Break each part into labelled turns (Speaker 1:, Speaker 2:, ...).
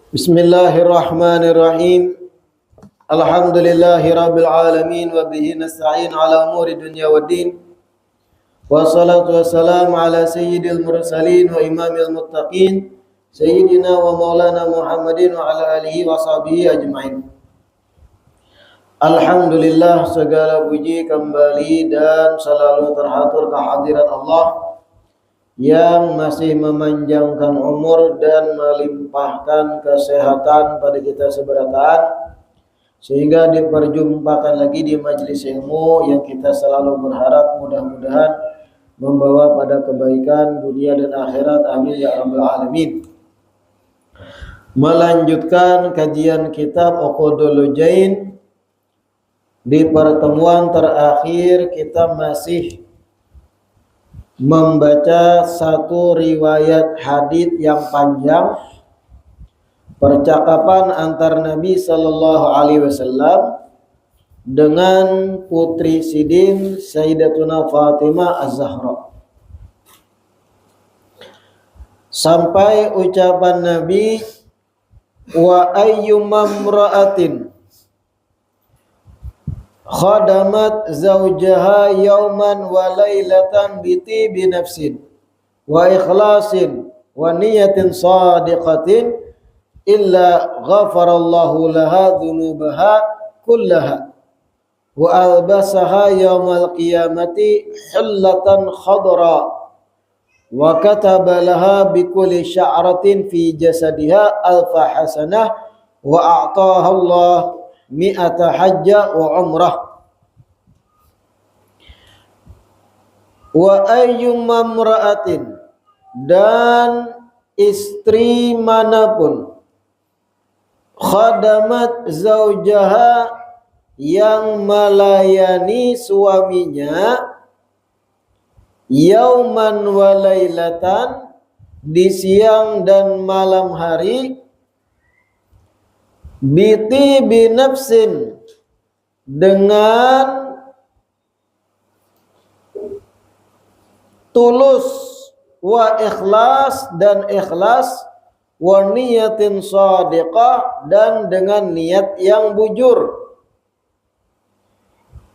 Speaker 1: Bismillahirrahmanirrahim. Alhamdulillahirabbil alamin wa bihi nasta'in ala umuri dunya waddin. Wassalatu wassalamu ala sayyidil mursalin wa imamil muttaqin sayyidina wa maulana Muhammadin wa ala alihi wa sahbihi ajmain. Alhamdulillah, segala puji kembali dan selalu terhatur kehadirat Allah yang masih memanjangkan umur dan melimpahkan kesehatan pada kita seberataan, sehingga diperjumpakan lagi di majelis ilmu yang kita selalu berharap mudah-mudahan membawa pada kebaikan dunia dan akhirat. Amin ya rabbal alamin. Melanjutkan kajian kitab Uqudul Jain. Di pertemuan terakhir kita masih membaca satu riwayat hadis yang panjang, percakapan antar Nabi Sallallahu Alaihi Wasallam dengan putri Sidin Sayyidatuna Fatimah Az-Zahra, sampai ucapan Nabi, wa ayyumamra'atin khadamat zawjaha yauman wa lailatan biti binafsin wa ikhlasin wa niyatin sadiqatin illa ghafarallahu laha dhunubaha kullaha wa albasaha yaumal qiyamati hullatan khadra wa kataba laha bikulli sya'ratin fi jasadiha alfa hasanah wa a'taha Allah mi'ata hajjah wa umrah. Wa ayyumma mra'atin, dan istri manapun, khadamat zaujaha, yang melayani suaminya, yauman wa lailatan, di siang dan malam hari, biti binafsin, dengan tulus, wa ikhlas, dan ikhlas, wa niyatin shadiqah, dan dengan niat yang bujur,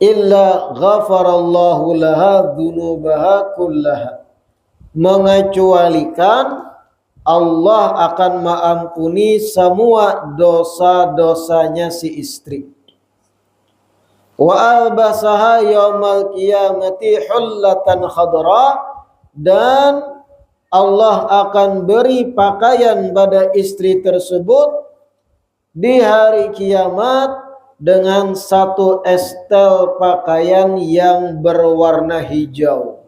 Speaker 1: illa ghafarallahu laha dhunubaha kullaha, mengecualikan Allah akan mengampuni semua dosa-dosanya si istri. Wa albasaha yaumal qiyamati hullatan khadra, dan Allah akan beri pakaian pada istri tersebut di hari kiamat dengan satu estel pakaian yang berwarna hijau.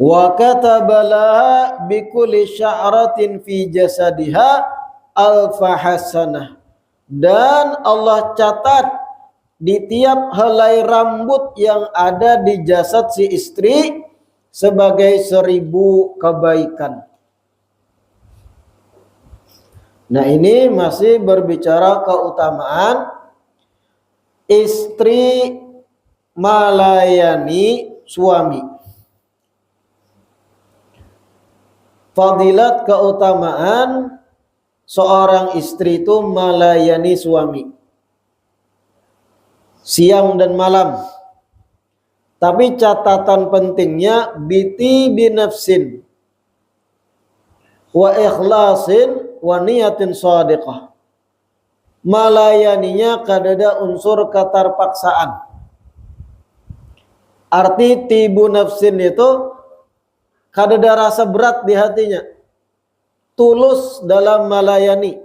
Speaker 1: Wa katabalaha bikulli sya'ratin fi jasadiha alfa hasanah, dan Allah catat di tiap helai rambut yang ada di jasad si istri sebagai 1000 kebaikan. Nah, ini masih berbicara keutamaan istri melayani suami. Fadilat keutamaan seorang istri itu melayani suami siang dan malam. Tapi catatan pentingnya, biti binafsin wa ikhlasin wa niyatin shadiqah. Melayaninya kadada unsur keterpaksaan. Arti tibu nafsin itu kadada rasa berat di hatinya, tulus dalam melayani,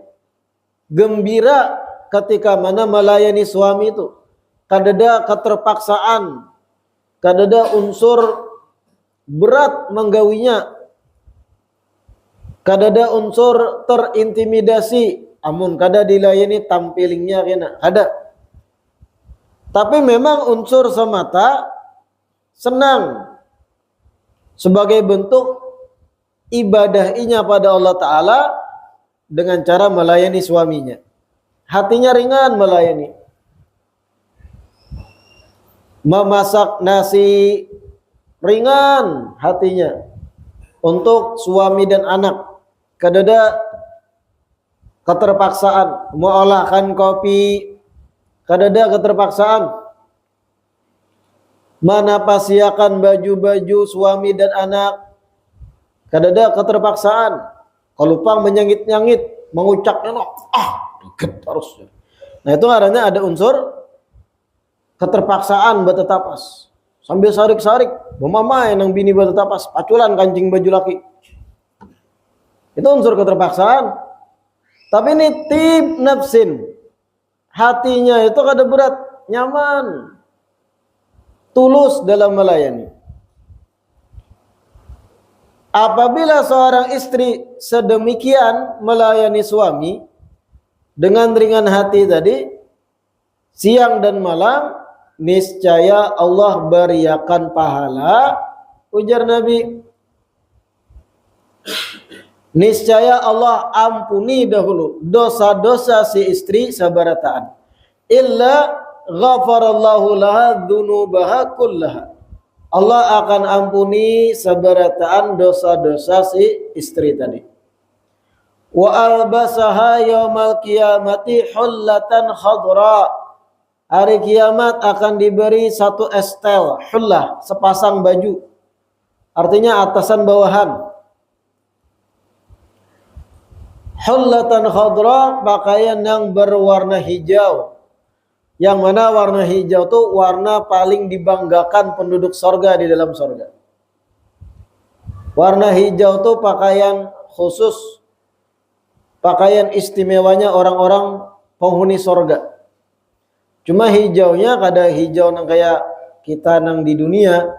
Speaker 1: gembira ketika mana melayani suami itu, kadada keterpaksaan, kadada unsur berat menggawinya, kadada unsur terintimidasi, amun kada dilayani tampilingnya kena, ada. Tapi memang unsur semata senang sebagai bentuk ibadahnya pada Allah Ta'ala dengan cara melayani suaminya. Hatinya ringan melayani. Memasak nasi ringan hatinya untuk suami dan anak. Kadada keterpaksaan mengolahkan kopi, kadada keterpaksaan menapasiakan baju-baju suami dan anak, kadada keterpaksaan kalupang menyangit-nyangit mengucapnya deket harus. Nah itu karena ada unsur keterpaksaan betetapas sambil sarik-sarik memamai nang bini betetapas paculan kancing baju laki, itu unsur keterpaksaan. Tapi ini tib nafsin, hatinya itu kada berat, nyaman, tulus dalam melayani. Apabila seorang istri sedemikian melayani suami dengan ringan hati tadi, siang dan malam, niscaya Allah beriakan pahala. Ujar Nabi, niscaya Allah ampuni dahulu dosa-dosa si istri sabarataan. Illa ghafarallahu laha dzunubaha kullaha. Allah akan ampuni sabarataan dosa-dosa si istri tadi. Wa albasaha yaumal qiyamati hullatan khadra. Hari kiamat akan diberi satu estel, hullah, sepasang baju. Artinya atasan bawahan. Hullatan khadra, pakaian yang berwarna hijau. Yang mana warna hijau itu warna paling dibanggakan penduduk sorga di dalam sorga. Warna hijau itu pakaian khusus, pakaian istimewanya orang-orang penghuni sorga. Cuma hijaunya kada hijau nang kayak kita nang di dunia,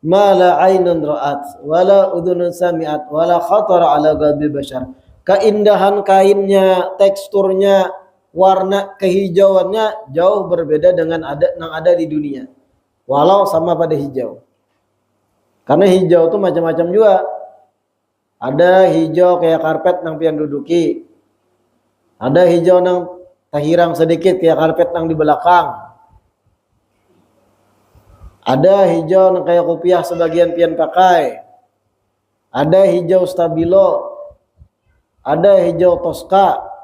Speaker 1: mala ainun ra'at wala udhunun sami'at wala khatara ala qalbi bashar. Keindahan kainnya, teksturnya, warna kehijauannya jauh berbeda dengan yang ada di dunia. Walau sama pada hijau. Karena hijau itu macam-macam juga. Ada hijau kayak karpet nang pian duduki. Ada hijau nang tahirang sedikit kayak karpet nang di belakang. Ada hijau nang kayak kopiah sebagian pian pakai. Ada hijau stabilo. Ada hijau toska.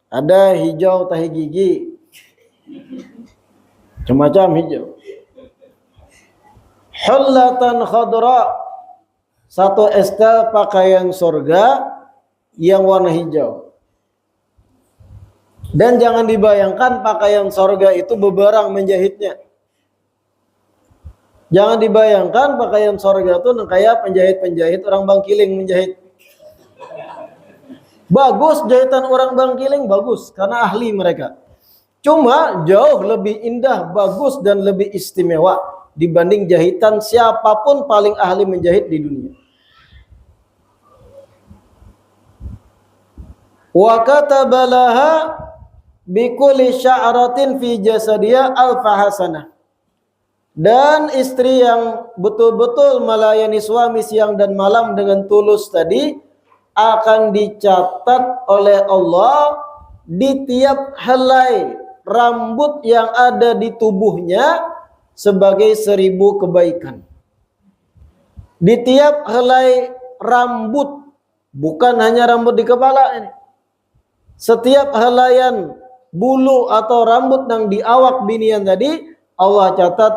Speaker 1: Ada hijau tahi gigi. Macam-macam hijau. Hullatan khadra, satu estel pakaian surga yang warna hijau. Dan jangan dibayangkan pakaian surga itu beberang menjahitnya. Jangan dibayangkan pakaian surga itu kayak penjahit-penjahit orang Bangkiling menjahit. Bagus jahitan orang Bangkiling, bagus karena ahli mereka. Cuma jauh lebih indah, bagus dan lebih istimewa dibanding jahitan siapapun paling ahli menjahit di dunia. Wa katabalaha bikulli sya'ratin fi jasadiha alfa hasanah. Dan istri yang betul-betul melayani suami siang dan malam dengan tulus tadi akan dicatat oleh Allah di tiap helai rambut yang ada di tubuhnya sebagai 1000 kebaikan. Di tiap helai rambut, bukan hanya rambut di kepala ini. Setiap helaian bulu atau rambut yang di awak binian tadi Allah catat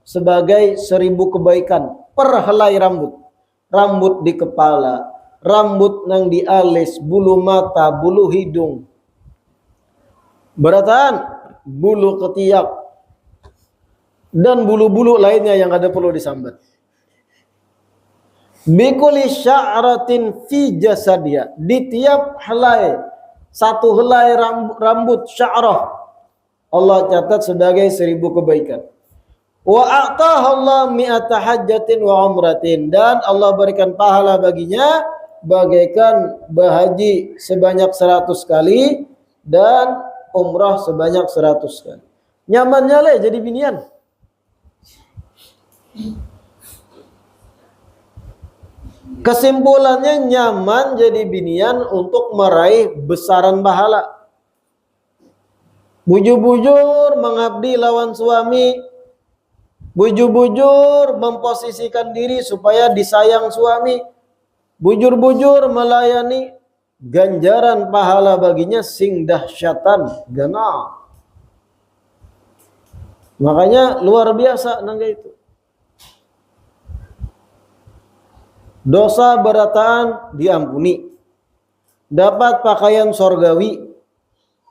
Speaker 1: sebagai 1000 kebaikan per helai rambut. Rambut di kepala, rambut nang di alis, bulu mata, bulu hidung, berataan, bulu ketiak, dan bulu-bulu lainnya yang ada perlu disambat. Bikuli sya'ratin fi jasadia, di tiap helai, satu helai rambut sya'rah Allah catat sebagai 1000 kebaikan. Wa a'taha Allah mi'ata hajjatin wa umratin, dan Allah berikan pahala baginya bagaikan berhaji sebanyak 100 kali dan umrah sebanyak 100 kali. Nyamannya le jadi binian. Kesimpulannya nyaman jadi binian untuk meraih besaran pahala. Bujur-bujur mengabdi lawan suami, bujur-bujur memposisikan diri supaya disayang suami, bujur-bujur melayani ganjaran pahala baginya sing dahsyatan gana. Makanya luar biasa nangga itu. Dosa berataan diampuni. Dapat pakaian sorgawi.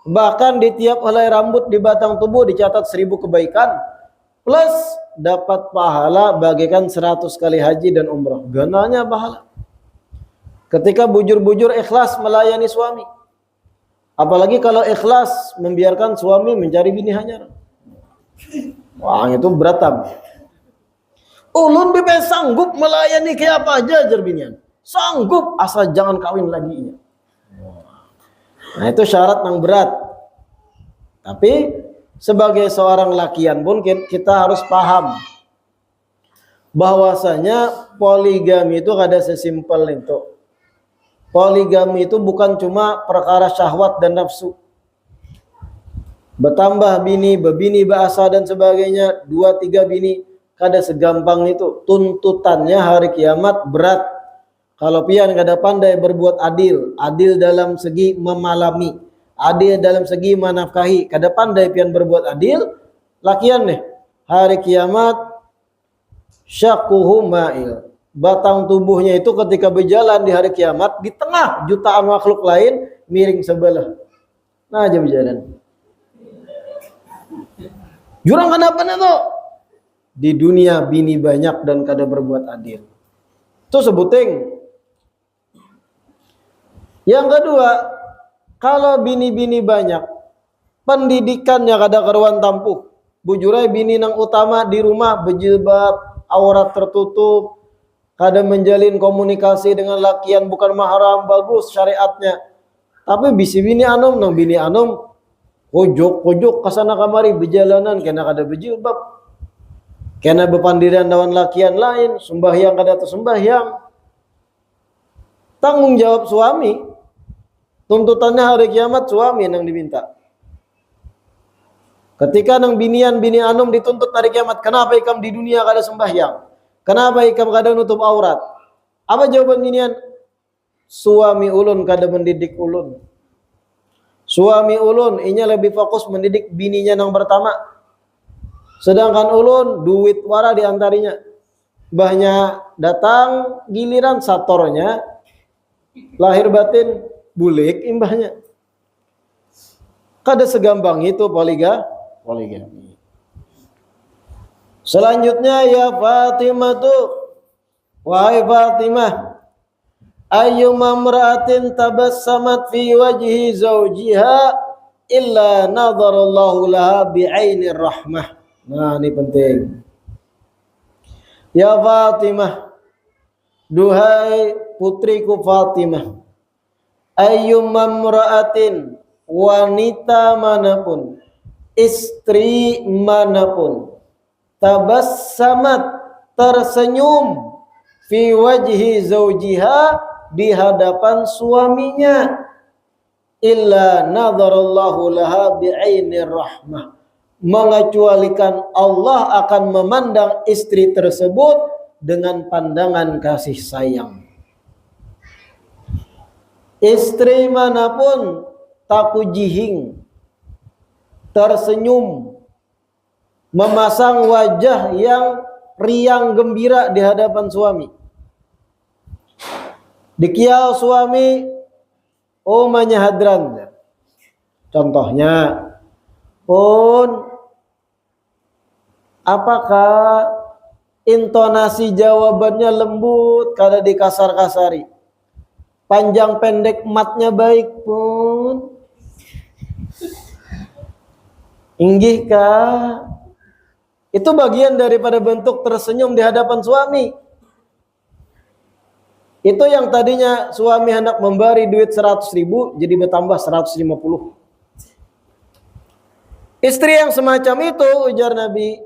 Speaker 1: Bahkan di tiap helai rambut di batang tubuh dicatat 1000 kebaikan. Plus dapat pahala bagikan 100 kali haji dan umrah. Gananya pahala. Ketika bujur-bujur ikhlas melayani suami. Apalagi kalau ikhlas membiarkan suami mencari bini hanyar. Wah, itu beratam. Ulun bebe sanggup melayani kayak apa aja jerbinian. Sanggup asal jangan kawin lagi. Nah, itu syarat yang berat. Tapi sebagai seorang lakian pun kita harus paham bahwasanya poligami itu ada sesimpel itu. Poligami itu bukan cuma perkara syahwat dan nafsu. Bertambah bini, bebini, bahasa dan sebagainya, 2-3 bini, kada segampang itu. Tuntutannya hari kiamat berat. Kalau pian kada pandai berbuat adil, adil dalam segi memalami, adil dalam segi menafkahi, kada pandai pian berbuat adil, lakian nih, hari kiamat syakuhu ma'il. Batang tubuhnya itu ketika berjalan di hari kiamat, di tengah jutaan makhluk lain, miring sebelah. Nah aja berjalan. Jurang kenapa itu? Di dunia bini banyak dan kada berbuat adil. Itu sebuting. Yang kedua, kalau bini-bini banyak, pendidikannya kada karuan tampuh. Bujurai bini nang utama di rumah berjilbab, aurat tertutup, kada menjalin komunikasi dengan lakian bukan mahram, bagus syariatnya. Tapi bisi bini anom nang bini anom pojok kasana kamari berjalanan kena kada berjilbab, kena berpandiran lawan lakian lain, sembahyang kada tersembahyang. Tanggung jawab suami, tuntutannya hari kiamat suami yang diminta. Ketika nang binian bini anom dituntut hari kiamat, kenapa ikam di dunia kada sembahyang, kenapa ikam kada nutup aurat? Apa jawaban binian? Suami ulun kada mendidik ulun. Suami ulun inya lebih fokus mendidik bininya yang pertama. Sedangkan ulun duit wara diantarinya. Mbahnya datang giliran satornya lahir batin bulik imbahnya. Kada segampang itu poligami. Selanjutnya ya Fatimah tuh, wahai Fatimah, ayyuma imra'atin tabassamat fi wajhi zawjiha illa nadharallahu laha bi'ainir rahmah. Nah, ini penting. Ya Fatimah, duhai putriku Fatimah, ayyuma imra'atin, wanita manapun, istri manapun, tabassamat, tersenyum, fi wajhi zawjiha, di hadapan suaminya, illa nadharallahu laha bi'ainir rahmah, mengecualikan Allah akan memandang istri tersebut dengan pandangan kasih sayang. Istri manapun takujihing, tersenyum, memasang wajah yang riang gembira di hadapan suami. Dikiau suami omanya hadran. Contohnya, pun apakah intonasi jawabannya lembut, kada dikasar-kasari. Panjang pendek matnya baik pun. Inggihkah? Itu bagian daripada bentuk tersenyum di hadapan suami. Itu yang tadinya suami hendak memberi duit 100.000 jadi bertambah 150. Istri yang semacam itu, ujar Nabi,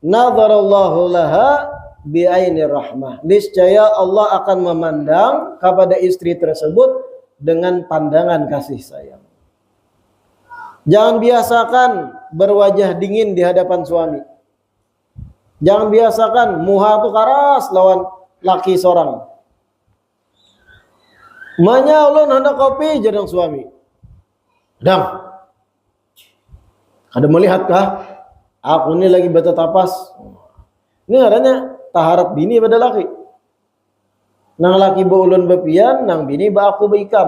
Speaker 1: nadharallahu laha bi'ainir rahmah, niscaya Allah akan memandang kepada istri tersebut dengan pandangan kasih sayang. Jangan biasakan berwajah dingin di hadapan suami. Jangan biasakan muha itu keras lawan laki seorang. Manya ulun hendak kopi jadang suami. Dang. Ada melihat kah? Aku ini lagi baca tapas. Ini adanya taharap bini pada laki. Nang laki ba ulun bepian, nang bini ba aku beikam.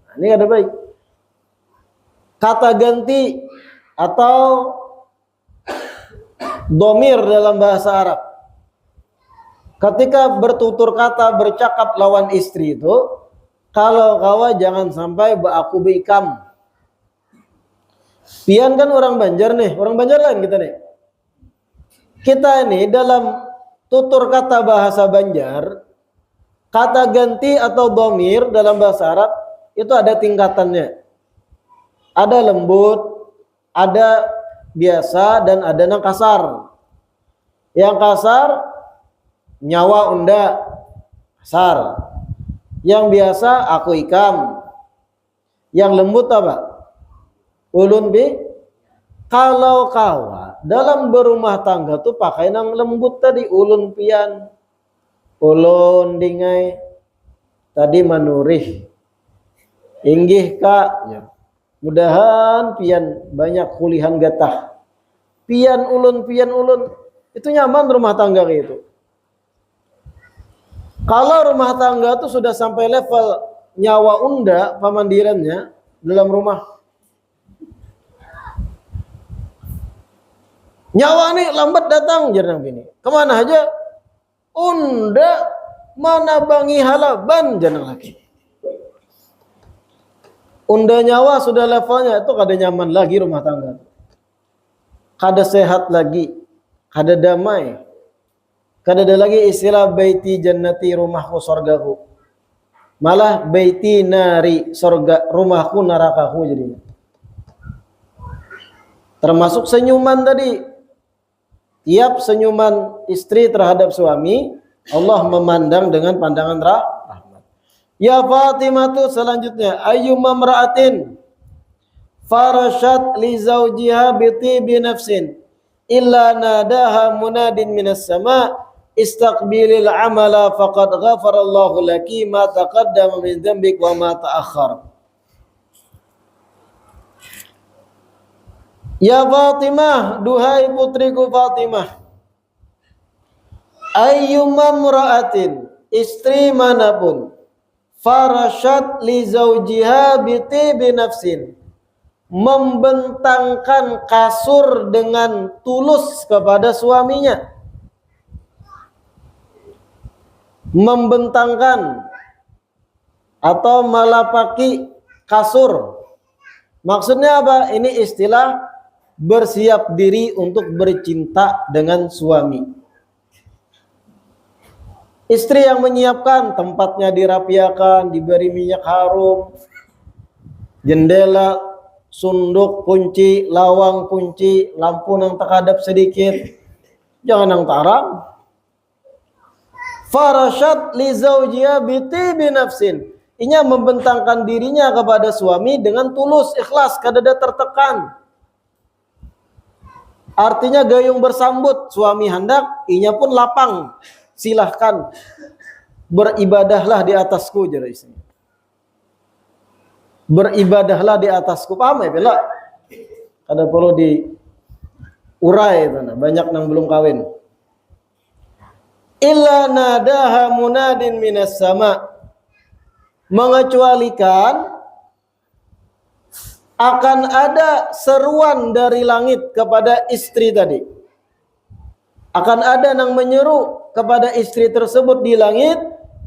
Speaker 1: Nah, ini ada baik. Kata ganti atau domir dalam bahasa Arab. Ketika bertutur kata bercakap lawan istri itu, kalau kawa jangan sampai ba aku beikam. Pian kan orang Banjar nih, orang Banjar lain kita nih. Kita ini dalam tutur kata bahasa Banjar, kata ganti atau domir dalam bahasa Arab itu ada tingkatannya. Ada lembut, ada biasa, dan ada yang kasar. Yang kasar, nyawa unda, kasar. Yang biasa, aku ikam. Yang lembut apa? Ulun bi. Kalau kawa dalam berumah tangga tuh pakai nang lembut tadi, ulun pian, ulun dingai tadi manurih inggih kak ya. Mudahan pian banyak kulihan gatah pian ulun itu nyaman rumah tangga kayak itu. Kalau rumah tangga tuh sudah sampai level nyawa unda pamandirannya dalam rumah, nyawa nih lambat datang jarang bini. Kemana aja? Unda mana bangi halaban jangan lagi. Unda nyawa sudah levelnya itu kada nyaman lagi rumah tangga. Kada sehat lagi, kada damai. Kada ada lagi istilah baiti jannati rumahku surgaku. Malah baiti nari surga rumahku nerakaku jadinya. Termasuk senyuman tadi. Tiap senyuman istri terhadap suami, Allah memandang dengan pandangan rahmat. Ya Fatimah tuh selanjutnya, ayyuma mra'atin farashat li zawjiha bi tibi nafsin illa nadaha munadin minas sama istaqbilil amala faqad ghafarallahu laki ma taqaddama min dzambik wa ma ta'akhkhar. Ya Fatimah, duhai putriku Fatimah, ayyuma mra'atin, istri manapun, farashat li zawjiha bi tibi nafsin, membentangkan kasur dengan tulus kepada suaminya. Membentangkan atau malapaki kasur. Maksudnya apa? Ini istilah bersiap diri untuk bercinta dengan suami. Istri yang menyiapkan tempatnya dirapiakan, diberi minyak harum, jendela, sunduk kunci, lawang kunci, lampu yang terhadap sedikit, jangan yang tarang. Farashat li zawjiha bi tibi nafsin, inya membentangkan dirinya kepada suami dengan tulus, ikhlas, kada ada tertekan. Artinya gayung bersambut, suami hendak, inya pun lapang. Silahkan beribadahlah di atasku, jara istri. Beribadahlah di atasku, paham ya bela? Kada perlu diurai itu, banyak yang belum kawin. Illa nadaha munadin minas sama, mengecualikan akan ada seruan dari langit kepada istri tadi. Akan ada yang menyeru kepada istri tersebut di langit,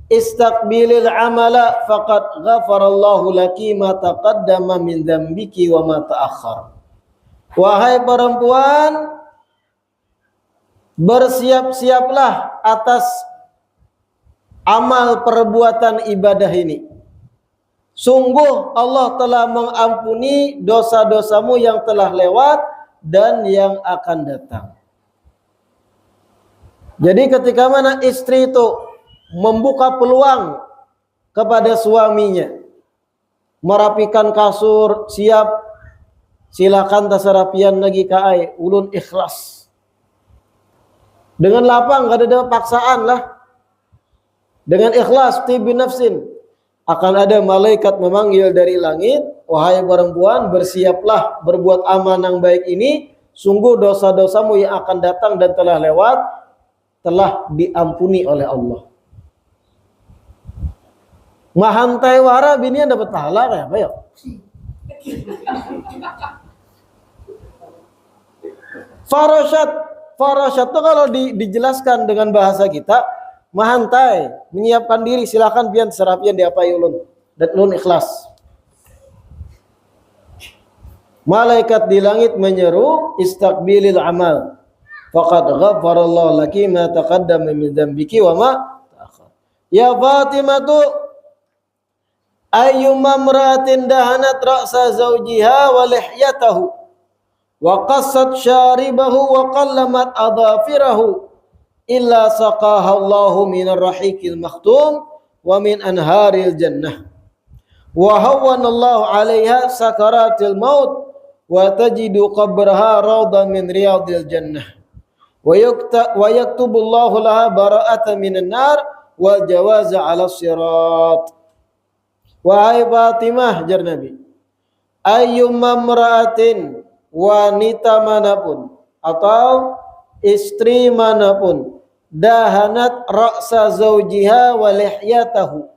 Speaker 1: istaqbilil amala faqad ghafarallahu laki ma taqaddama min dzambiki wa ma ta'akhkhar. Wahai perempuan, bersiap-siaplah atas amal perbuatan ibadah ini. Sungguh Allah telah mengampuni dosa-dosamu yang telah lewat dan yang akan datang. Jadi ketika mana istri itu membuka peluang kepada suaminya, merapikan kasur, siap, silakan tasarapian lagi kaai, ulun ikhlas. Dengan lapang, gak ada paksaan lah. Dengan ikhlas, tibi nafsin. akan ada malaikat memanggil dari langit, wahai perempuan, bersiaplah berbuat amal yang baik ini, sungguh dosa-dosamu yang akan datang dan telah lewat telah diampuni oleh Allah. Mahantai wara binian dapat pahala kayak apa ya? Farasyat itu kalau dijelaskan dengan bahasa kita, mahantai, menyiapkan diri, silakan pian serapian diapai ulun dan ulun ikhlas. Malaikat di langit menyeru, istaqbilil amal, faqad ghafarallahu laki ma taqaddama min dzambiki wa ma ta'akhkhar. Ya Fatimatu, ayyuma imra'atin dahanat ra'sa zawjiha wa lihyatahu wa qassat syaribahu wa qallamat adhafirahu illa saqaha Allahu minar rahiqil makhtum wa min anharil jannah wa hawwana Allahu 'alaiha sakaratil maut wa tajidu qabraha rawdan min riyadil jannah wa yaktubu Allahu laha bara'atan minan nar wal jawaza 'ala sirat. Wahai Fatimah, jar Nabi, ayyumma imra'atin, wanita manapun atau istri manapun, dahanat ra'sa zawjiha wa lihyatahu,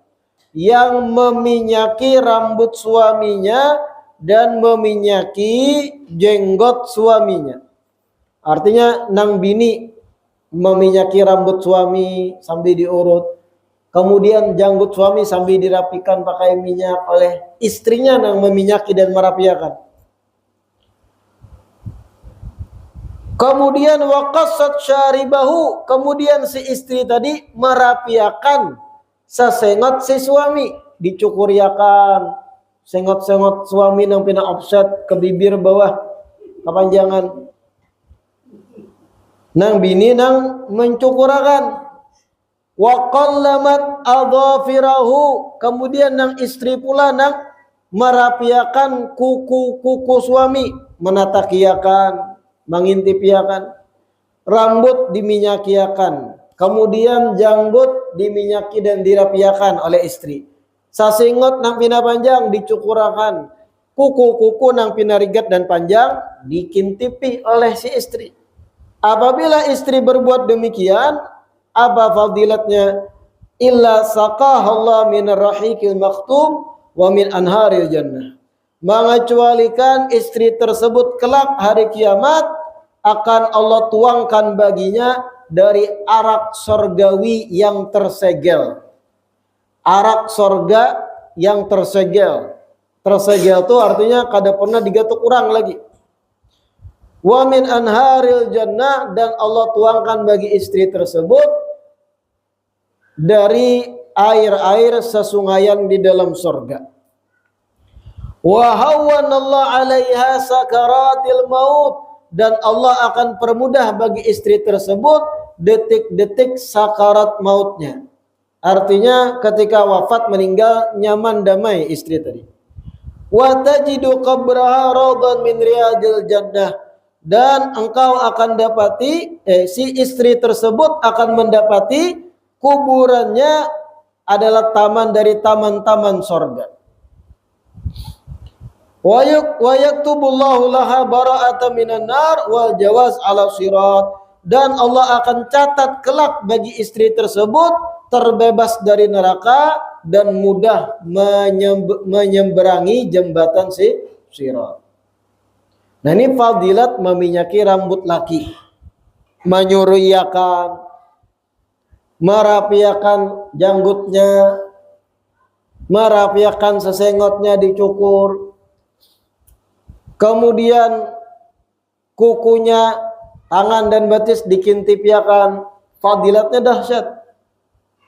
Speaker 1: yang meminyaki rambut suaminya dan meminyaki jenggot suaminya. Artinya nang bini meminyaki rambut suami sambil diurut, kemudian janggut suami sambil dirapikan pakai minyak oleh istrinya nang meminyaki dan merapiakan. Kemudian waqassat syaribahu, kemudian si istri tadi merapiakan sesengot si suami, dicukuriakan sengot-sengot suami nang pina offset ke bibir bawah kepanjangan. Nang bini nang mencukurakan. Wa qallamat adhafirahu, kemudian nang istri pula nang merapiakan kuku-kuku suami, menatakiakan, mengintipiakan, rambut diminyakiakan, kemudian janggut diminyaki dan dirapiakan oleh istri. Sasingot nang pina panjang dicukurakan, kuku-kuku nang pina rigat dan panjang dikintipi oleh si istri. Apabila istri berbuat demikian, apa fadilatnya? Illa saqahallahu minar rahiqil makhtum wa min anharil jannah. Mengecualikan istri tersebut kelak hari kiamat akan Allah tuangkan baginya dari arak sorgawi yang tersegel. Arak sorga yang tersegel. Tersegel itu artinya kada pernah digatuk kurang lagi. Wa min anharil jannah, dan Allah tuangkan bagi istri tersebut dari air-air sesungaian di dalam surga. Wa hawwanallahu 'alaiha sakaratil maut, dan Allah akan permudah bagi istri tersebut detik-detik sakarat mautnya. Artinya ketika wafat meninggal nyaman damai istri tadi. Wa tajidu qabraha rawdan min riyadil jannah, dan engkau akan dapati si istri tersebut akan mendapati kuburannya adalah taman dari taman-taman sorga. Wa yaktubullahu laha bara'atan minan nar wal jawaz 'ala sirat, dan Allah akan catat kelak bagi istri tersebut terbebas dari neraka dan mudah menyeberangi jembatan sirat. Nah, ini fadilat meminyaki rambut laki, menyuriakan, merapiakan janggutnya, merapiakan sesengotnya dicukur, kemudian kukunya, tangan dan betis dikintipiakan. Fadilatnya dahsyat.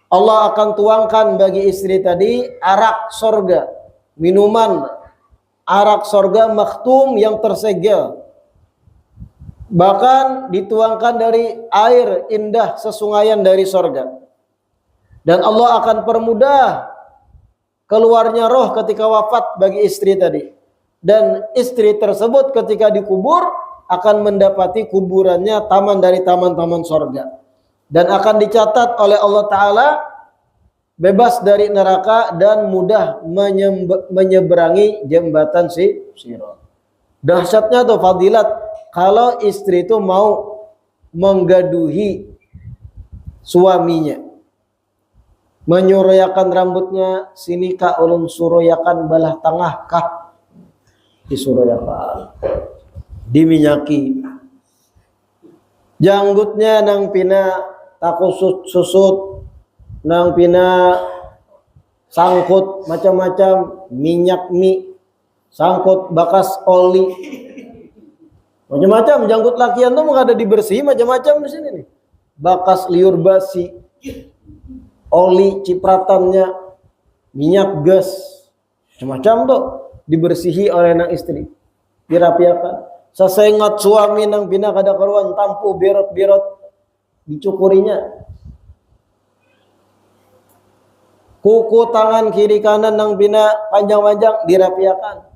Speaker 1: Allah akan tuangkan bagi istri tadi arak sorga, minuman arak sorga makhtum yang tersegel, bahkan dituangkan dari air indah sesungaian dari sorga. Dan Allah akan permudah keluarnya roh ketika wafat bagi istri tadi, dan istri tersebut ketika dikubur akan mendapati kuburannya taman dari taman-taman sorga, dan akan dicatat oleh Allah Ta'ala bebas dari neraka dan mudah menyeberangi jembatan Sirat. Dahsyatnya tuh fadilat kalau istri itu mau menggaduhi suaminya, menyuruyakan rambutnya, sini kak ulun suruyakan belah tengah kak, disuruyakan, diminyaki, janggutnya nang pina taku susut, nang pina sangkut macam-macam minyak mie, sangkut bakas oli, macam-macam. Janggut lakian tuh ada dibersih macam-macam di sini nih, bakas liur basi, oli cipratannya, minyak gas, macam-macam tuh dibersihi oleh nang istri, dirapiakan. Sasengat suami nang pina kada karuan tampu berot-berot dicukurinya. Kuku tangan kiri kanan nang bina panjang-panjang dirapiakan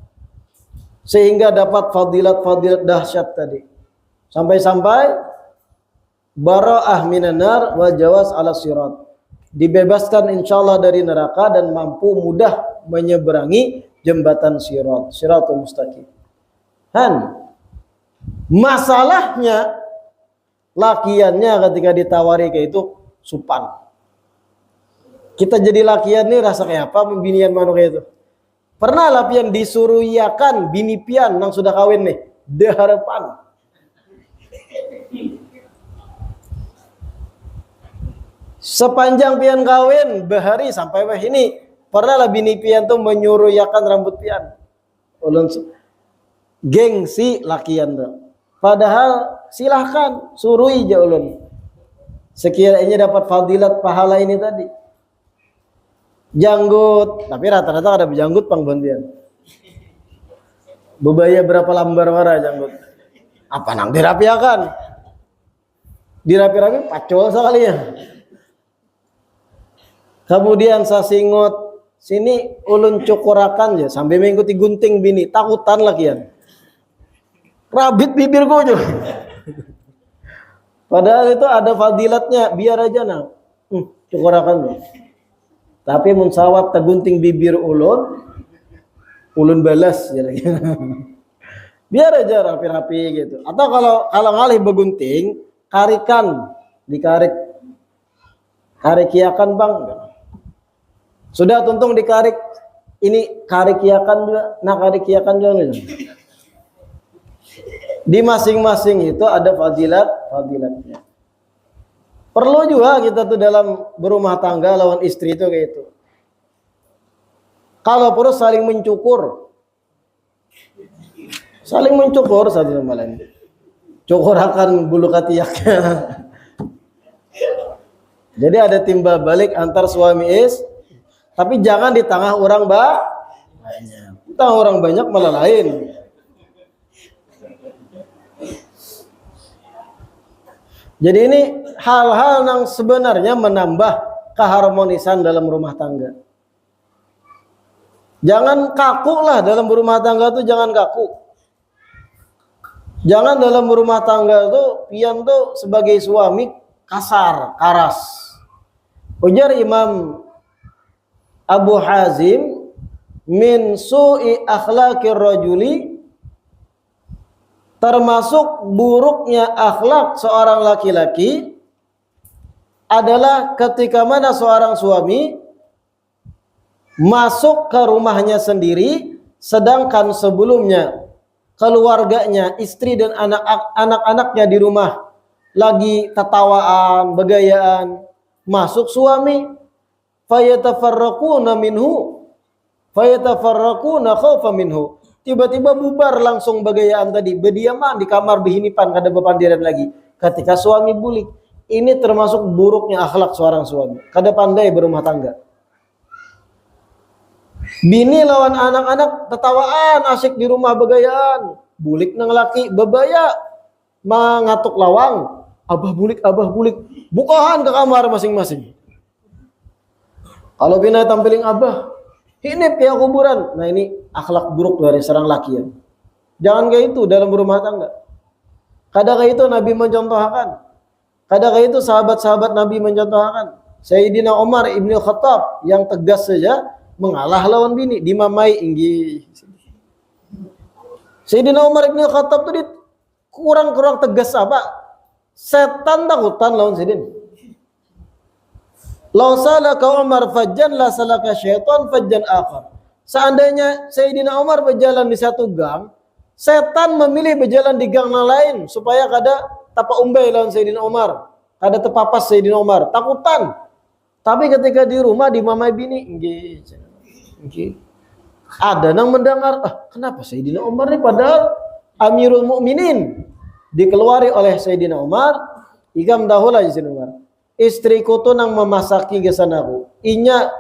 Speaker 1: sehingga dapat fadilat-fadilat dahsyat tadi. Sampai-sampai bara'ah minan nar wa jawaz ala sirat. Dibebaskan insyaallah dari neraka dan mampu mudah menyeberangi jembatan sirat, siratul mustaqim. Masalahnya lakiannya ketika ditawari kayak itu supan. Kita jadi lakian nih rasa kayak apa binian manu kayak itu. Pernah lapian disuruh iakan bini pian yang sudah kawin nih, deharapan. Sepanjang pian kawin bahari sampai wah ini pernah lah bini pian tuh menyuruh iakan rambut pian. Ulun gengsi lakian tuh. Padahal silahkan surui aja ulun. Sekiranya dapat fadilat pahala ini tadi. Janggut, tapi rata-rata ada berjanggut pang bandian. Bebaya berapa lambar wara janggut. Apa nang dirapiakan? Dirapi-rapi pacol sekali ya. Kemudian sasingot sini ulun cukurakan ya sampai mengikuti gunting bini takutan lakian. Rabit bibirku aja. Padahal itu ada fadilatnya, biar aja nang. Cukurakan. Tapi munsawat tegunting bibir ulun balas ya. Biar aja rapi-rapi gitu. Atau kalau ngalih begunting, karikan, karikiakan bang. Sudah tuntung dikarik, ini karikiakan juga, nah karikiakan juga. Di masing-masing itu ada fadilatnya. Perlu juga kita tuh dalam berumah tangga lawan istri itu kayak itu. Kalau perlu saling mencukur. Saling mencukur satu sama lain. Cukur akan bulu ketiaknya. Jadi ada timbal balik antar suami tapi jangan di tengah orang banyak. Di tengah orang banyak malah lain. Jadi ini hal-hal yang sebenarnya menambah keharmonisan dalam rumah tangga. Jangan kaku lah dalam berumah tangga tuh, jangan kaku. Jangan dalam berumah tangga tuh pian tuh sebagai suami kasar, karas. Ujar Imam Abu Hazim, min su'i akhlaqir rajuli, termasuk buruknya akhlak seorang laki-laki adalah ketika mana seorang suami masuk ke rumahnya sendiri sedangkan sebelumnya keluarganya, istri dan anak-anaknya di rumah lagi ketawaan, begayaan, masuk suami fayatafarraquna khawfa minhu. Tiba-tiba bubar langsung bagayaan tadi, berdiaman di kamar dihinipan kada bepandiran lagi. Ketika suami bulik, ini termasuk buruknya akhlak seorang suami. Kada pandai berumah tangga. Bini lawan anak-anak tetawaan asyik di rumah bagayaan, bulik nang laki bebaya mengatuk lawang, abah bulik, bukaan ke kamar masing-masing. Kalau bina tampiling abah, ini kayak kuburan. Nah ini akhlak buruk dari seorang laki ya. Jangan kayak itu dalam berumah tangga. Kadang kayak itu Nabi mencontohkan. Kadang kayak itu sahabat-sahabat Nabi mencontohkan. Sayyidina Umar Ibn Khattab yang tegas saja mengalah lawan bini, dimamai inggih. Sayyidina Umar Ibn Khattab itu kurang tegas apa? Setan takutan lawan Sayyidina. Law salaka Umar fajjan la salaka syaitan fajjan akhar. Seandainya Sayyidina Umar berjalan di satu gang, setan memilih berjalan di gang lain supaya kada tapa umbai lawan Sayyidina Umar, kada tepapas Sayyidina Umar, takutan. Tapi ketika di rumah dimamai bini, nggih. Ada nang mendengar, kenapa Sayyidina Umar ini padahal Amirul Mukminin dikeluari oleh Sayyidina Umar, ikam dahula Sayyidina Umar. Istriku tuh nang memasaki gesan aku. Inya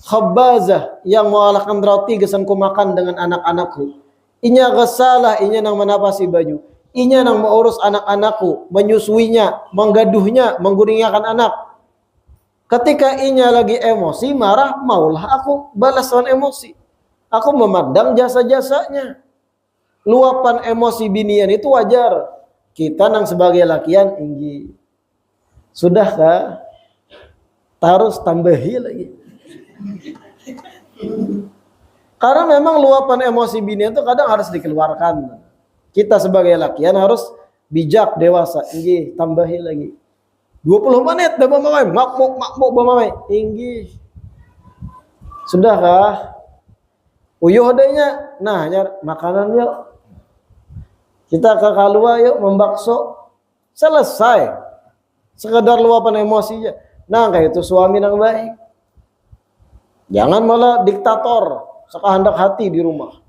Speaker 1: khabazah yang mengalahkan roti gesan ku makan dengan anak-anakku. Inya ghasalah, inya nang menapasi baju. Inya nang mengurus anak-anakku, menyusuinya, menggaduhnya, mengguringakan anak. Ketika inya lagi emosi, marah, maulah aku balas dengan emosi. Aku memandang jasa-jasanya. Luapan emosi binian itu wajar. Kita nang sebagai lakian inggi. Sudahkah? Harus tambahi lagi. Karena memang luapan emosi binian itu kadang harus dikeluarkan. Kita sebagai lakian harus bijak, dewasa. Inggi, tambahi lagi. 20 menit dah mamai, makmuk mamai. Inggi. Sudahkah? Uyuh adanya. Nah, nyar makanan yuk. Kita ke kalua yuk membakso. Selesai. Sekedar luapan emosinya. Nah, kayak itu suami yang baik. Jangan malah diktator, sekehendak hati di rumah.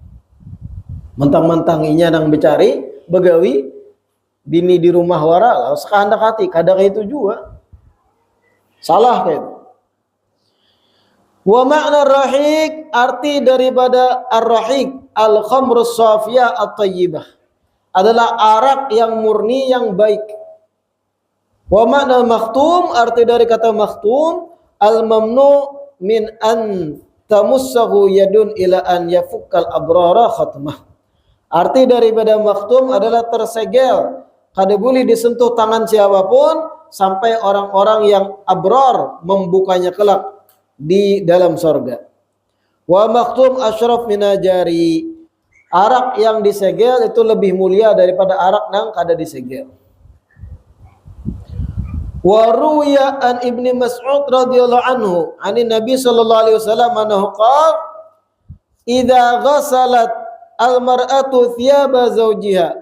Speaker 1: Mentang-mentang inya nang becari, begawi, bini di rumah wara, sekehendak hati, kadang itu juga. Salah kayak itu. Wa makna rahiq, arti daripada ar-rahiq, al-khamrus safiyah at-tayyibah, adalah arak yang murni yang baik. Wa makna makhtum, arti dari kata makhtum, al-mamnu min an tamussahu yadun ila an yafukkal abrara khatmah. Arti daripada makhtum adalah tersegel, kada boleh disentuh tangan siapapun sampai orang-orang yang abrar membukanya kelak di dalam sorga. Wa makhtum asyraf minajari, arak yang disegel itu lebih mulia daripada arak nang kada disegel. Wa ruwiya an Ibni Mas'ud radhiyallahu anhu anin Nabi sallallahu alaihi wasallam annahu qala idza ghasalat al-mar'atu thiyaba zawjiha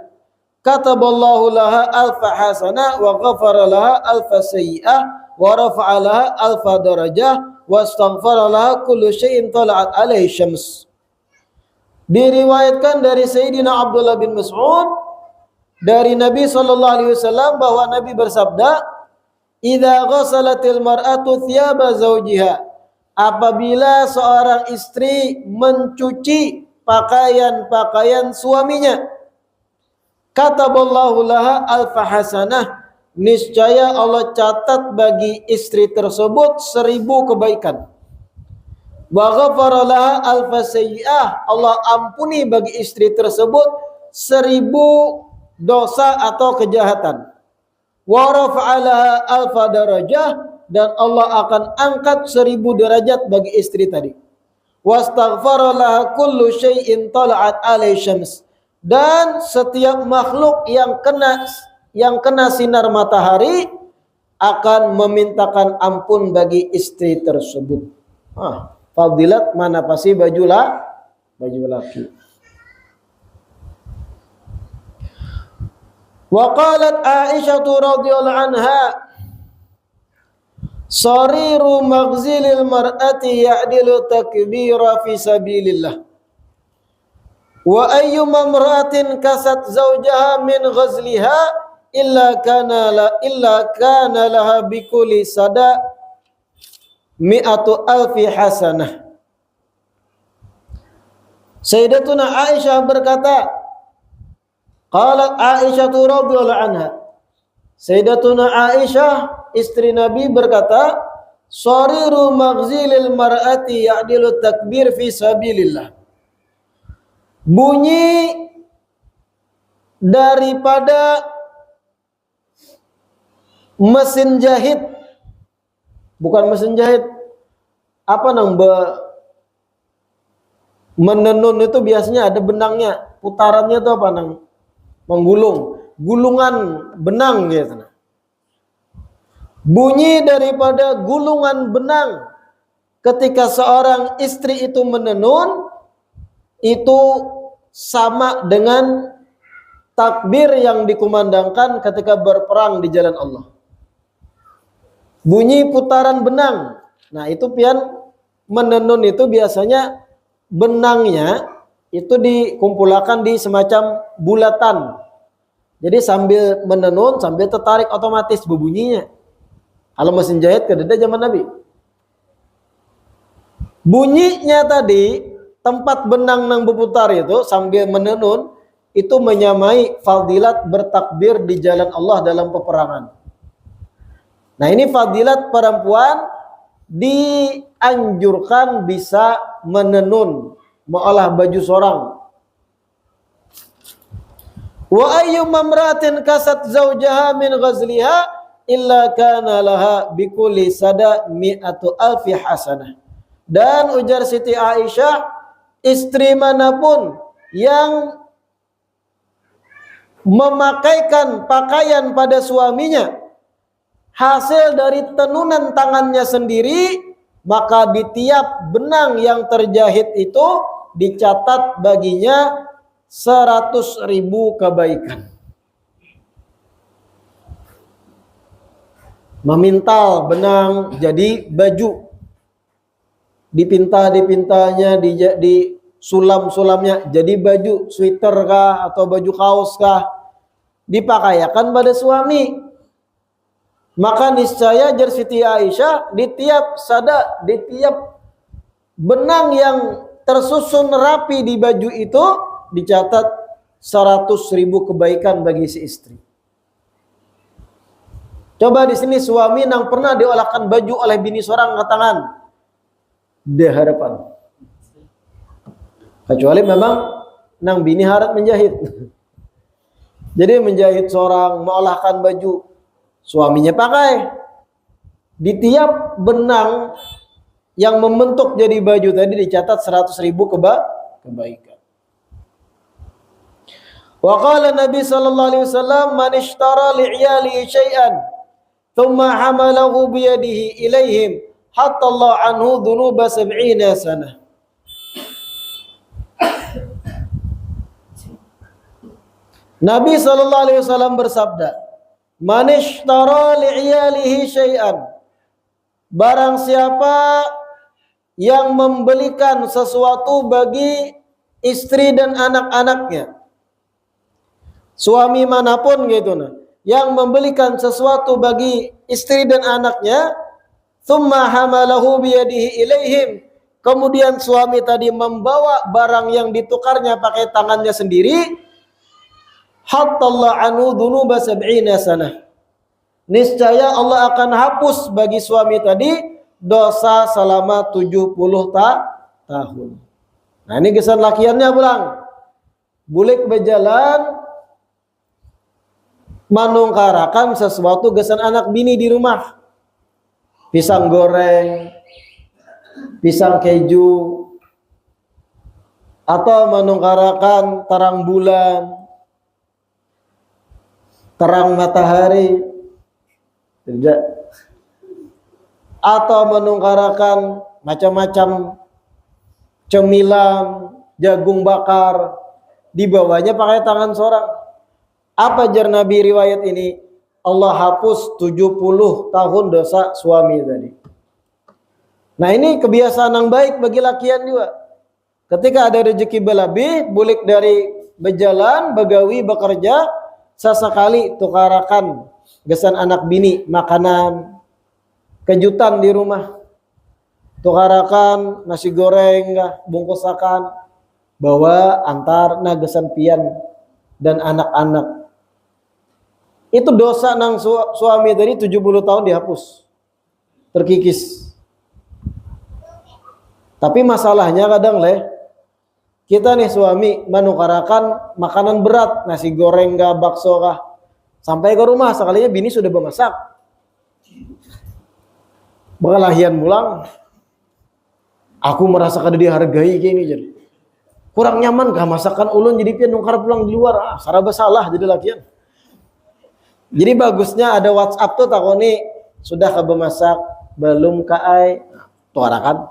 Speaker 1: kataballahu laha alfa hasanah wa ghafara laha alfa sayyi'ah wa rafa'a laha alfa darajah wa astaghfara laha kullu syai'in tala'at alaihi syams. Diriwayatkan dari Sayyidina Abdullah bin Mas'ud dari Nabi sallallahu alaihi wasallam bahwa Nabi bersabda, idza ghasalatil mar'atu thiyaba zawjiha, apabila seorang istri mencuci pakaian-pakaian suaminya, kataballahu laha alfa hasanah, niscaya Allah catat bagi istri tersebut 1000 kebaikan. Wa ghafara laha alfa sayyi'ah, Allah ampuni bagi istri tersebut 1000 dosa atau kejahatan. Wa rafa'alaha alfa darajah, dan Allah akan angkat 1000 derajat bagi istri tadi. Wastaghfara laha kullu syai'in tala'at alaihi syams, dan setiap makhluk yang kena sinar matahari akan memintakan ampun bagi istri tersebut. Fadilat mana pasti baju laki. Wa qalat Aisyah radhiyallahu anha, sariru maghzilil mar'ati ya'dilu takbira fi sabilillah. Wa ayyuma imra'atin kasat zawjaha min ghazliha illa kana laha bikulli sada mi'atu alfi hasanah. Sayyidatuna Aisyah berkata, qalat Aisyah radhiyallahu anha, Sayyidatuna Aisyah istri Nabi berkata, sariru maghzilil mar'ati ya'dilu takbir fi sabilillah. Bunyi daripada mesin jahit Bukan mesin jahit. Apa nang menenun itu biasanya ada benangnya. Putarannya itu apa nang? Menggulung. Gulungan benang gitu. Bunyi daripada gulungan benang ketika seorang istri itu menenun itu sama dengan takbir yang dikumandangkan ketika berperang di jalan Allah. Bunyi putaran benang. Nah, itu pian menenun itu biasanya benangnya itu dikumpulkan di semacam bulatan. Jadi sambil menenun sambil tertarik otomatis berbunyinya. Kalau mesin jahit kededa zaman Nabi. Bunyinya tadi tempat benang nang berputar itu sambil menenun itu menyamai fadilat bertakbir di jalan Allah dalam peperangan. Nah, ini fadilat perempuan dianjurkan bisa menenun, mengolah baju sorang. Wa ayyum mamratin kasat zawjaha min ghazliha illa kana laha bikulli sada mi'atu alfi hasanah. Dan ujar Siti Aisyah, istri manapun yang memakaikan pakaian pada suaminya hasil dari tenunan tangannya sendiri, maka di tiap benang yang terjahit itu dicatat baginya 100.000 kebaikan. Memintal benang jadi baju, dipinta-dipintanya, di sulam-sulamnya jadi baju sweater kah atau baju kaos kah, dipakaikan pada suami. Maka niscaya jar Siti Aisyah di tiap benang yang tersusun rapi di baju itu dicatat 100.000 kebaikan bagi si istri. Coba di sini suami nang pernah diolahkan baju oleh bini seorang ke tangan di hadapan. Kecuali memang nang bini harap menjahit. Jadi menjahit seorang, mengolahkan baju, suaminya pakai. Di tiap benang yang membentuk jadi baju tadi dicatat 100.000 kebaikan. Wa qala Nabi sallallahu alaihi wasallam, man ishtara li'iyalihi syai'an thumma hamalahu bi yadihi ilaihim hatta Allah anhu dhunuba 70 sanah. Nabi sallallahu alaihi wasallam bersabda, man ishtara li'iyalihi syai'an, barang siapa yang membelikan sesuatu bagi istri dan anak-anaknya, suami manapun gitu nah, yang membelikan sesuatu bagi istri dan anaknya, thumma hamalahu biyadihi ilaihim, kemudian suami tadi membawa barang yang ditukarnya pakai tangannya sendiri, hatta Allah anhu dhunuba 70 sanah, niscaya Allah akan hapus bagi suami tadi dosa selama 70 tahun. Nah, ini kesan lakiannya pulang. Bulik berjalan manungkarakan sesuatu gesan anak bini di rumah. Pisang goreng, pisang keju, atau manungkarakan terang bulan, terang matahari, tidak, atau menungkarakan macam-macam cemilan, jagung bakar, dibawanya pakai tangan seorang. Apa jar Nabi riwayat ini? Allah hapus 70 tahun dosa suami tadi. Nah, ini kebiasaan yang baik bagi lakian juga. Ketika ada rezeki berlebih, bulik dari berjalan, begawi, bekerja, sesekali tukarakan gesan anak bini makanan, kejutan di rumah, tukarakan nasi goreng, bungkusakan, bawa antar nagesan pian dan anak-anak. Itu dosa nang suami tadi 70 tahun dihapus, terkikis. Tapi masalahnya kadang kita nih suami menukarakan makanan berat, nasi goreng kah, bakso kah, sampai ke rumah sekalinya bini sudah bermasak. Bekalahian pulang, aku merasa kada dihargai kayak ini jadi. Kurang nyaman kah masakan ulun jadi pian nungkar pulang di luar. Saraba salah jadi lakian. Jadi bagusnya ada WhatsApp tuh takoni sudah ka bemasak belum kaai tuarakan.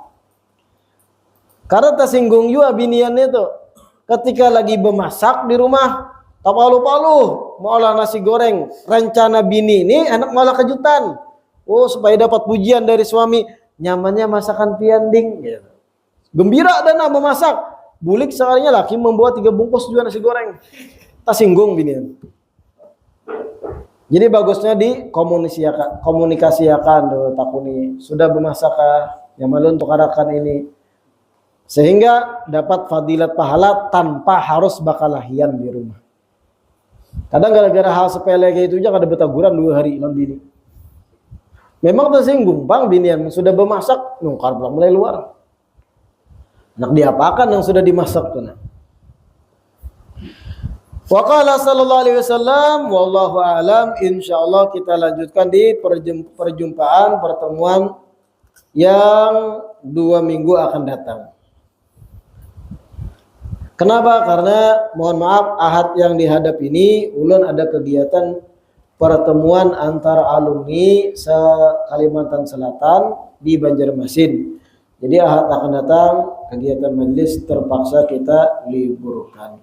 Speaker 1: Karena tersinggung juga biniannya tuh ketika lagi bemasak di rumah tak palu-palu mau olah nasi goreng, rencana bini ini anak malah kejutan. Oh supaya dapat pujian dari suami, nyamannya masakan pianding gitu. Gembira dan memasak, bulik sekalinya laki membawa 3 bungkus juga nasi goreng. Tak singgung binian. Jadi bagusnya komunikasikan tuh takuni sudah bemasak yang malu untuk arakan ini sehingga dapat fadilat pahala tanpa harus bakalahian di rumah. Kadang gara-gara hal sepele kayak itu aja kada betaguran 2 hari lan bini. Memang tersinggung bang binian sudah bemasak nungkar pulang mulai luar. Nak diapakan yang sudah dimasak tuh nah. Wa qala sallallahu alaihi wasallam wallahu a'lam. Insyaallah kita lanjutkan di pertemuan yang 2 minggu akan datang. Kenapa? Karena mohon maaf ahad yang dihadap ini ulun ada kegiatan pertemuan antara alumni Kalimantan Selatan di Banjarmasin. Jadi ahad akan datang kegiatan majelis terpaksa kita liburkan.